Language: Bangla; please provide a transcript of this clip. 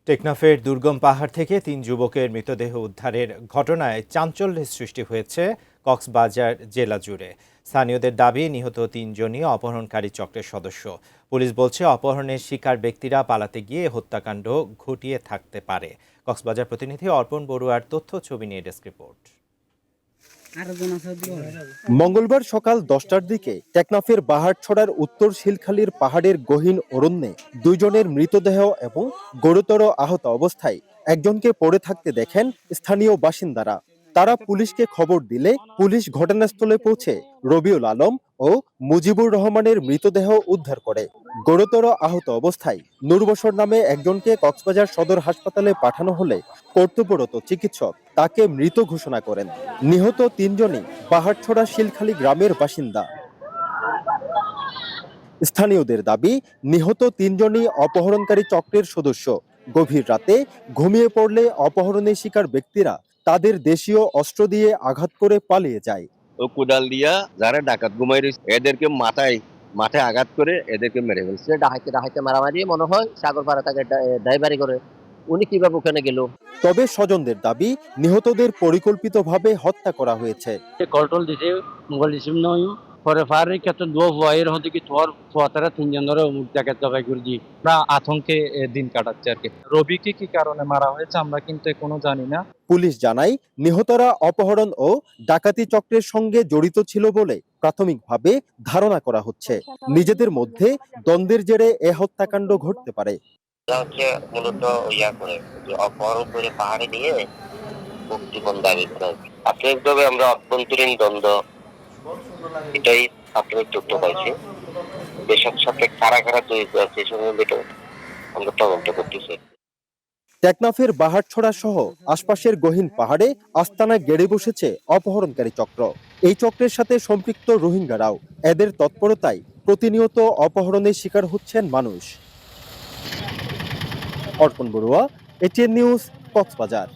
টেকনাফের দুর্গম পাহাড় থেকে ৩ যুবকের মৃতদেহ উদ্ধারের ঘটনায় চাঞ্চল্যের সৃষ্টি হয়েছে কক্সবাজার জেলা জুড়ে। স্থানীয়দের দাবি, নিহত ৩ জনই অপহরণকারী চক্রের সদস্য। পুলিশ বলছে, অপহরণের শিকার ব্যক্তিরা পালাতে গিয়ে হত্যাকাণ্ড ঘটিয়ে থাকতে পারে। কক্সবাজার প্রতিনিধি অর্পণ বড়ুয়ার তথ্য ছবি নিয়ে ডেস্ক রিপোর্ট। মঙ্গলবার সকাল 10টার দিকে টেকনাফের বাহারছড়ার উত্তর শিলখালীর পাহাড়ের গহীন অরণ্যে দুইজনের মৃতদেহ এবং গুরুতর আহত অবস্থায় একজনকে পড়ে থাকতে দেখেন স্থানীয় বাসিন্দারা। তারা পুলিশকে খবর দিলে পুলিশ ঘটনাস্থলে পৌঁছে রবিউল আলম ও মুজিবুর রহমানের মৃতদেহ উদ্ধার করে। গুরুতর আহত অবস্থায় নূর বশর নামে একজনকে কক্সবাজার সদর হাসপাতালে পাঠানো হলে কর্তব্যরত চিকিৎসক তাকে মৃত ঘোষণা করেন। নিহত ৩ জনই পাহাড়ছড়া শিলখালী গ্রামের বাসিন্দা। স্থানীয়দের দাবি, নিহত ৩ জনই অপহরণকারী চক্রের সদস্য। গভীর রাতে ঘুমিয়ে পড়লে অপহরণের শিকার ব্যক্তিরা তাদের দেশীয় অস্ত্র দিয়ে আঘাত করে পালিয়ে যায়। ও কোদাল দিয়া যারা ডাকাত ঘুমাই রয়েছে এদেরকে মাথায় আঘাত করে এদেরকে মেরে ফেলছে। ডাহাইতে মারামারি মনে হয় সাগরপাড়া তাকে ড্রাইভারি করে। উনি কিভাবে ওখানে গেল? তবে স্বজনদের দাবি, নিহতদের পরিকল্পিতভাবে হত্যা করা হয়েছে। কলটল দিছে, মোবাইল রিসিভ নয়। পরে ফায়ারের ক্ষেত্রে দোয়া ভয়ের হতে কি তোর ফুয়াতারা 3 জন ধরে মুখ দেখে জবাই করে দিই। আমরা আতঙ্কে দিন কাটাচ্ছি আর কি। রবিকে কি কারণে মারা হয়েছে আমরা কিন্তু এখনো জানি না। পুলিশ জানায়, নিহতরা অপহরণ ও ডাকাতি চক্রের সঙ্গে জড়িত ছিল বলে প্রাথমিকভাবে ধারণা করা হচ্ছে। নিজেদের মধ্যে দ্বন্দ্বের জেরে এ হত্যাকাণ্ড ঘটতে পারে। মূলত অপহরণ করে পাহাড়ে নিয়ে মুক্তিপণ দাবি করা। প্রাথমিকভাবে আমরা অভ্যন্তরীণ দ্বন্দ্ব এটাই প্রাথমিক তথ্য পাইছি। দেশের সাথে কারা কারা জড়িত আছে সে সম্বন্ধে আমরা তদন্ত করতেছি। টেকনাফের বাহারছড়া সহ আশপাশের গহীন পাহাড়ে আস্তানা গেড়ে বসেছে অপহরণকারী চক্র। এই চক্রের সাথে সম্পৃক্ত রোহিঙ্গারাও। এদের তৎপরতায় প্রতিনিয়ত অপহরণের শিকার হচ্ছেন মানুষ। অর্পণ বড়ুয়া, এটিএন নিউজ, কক্সবাজার।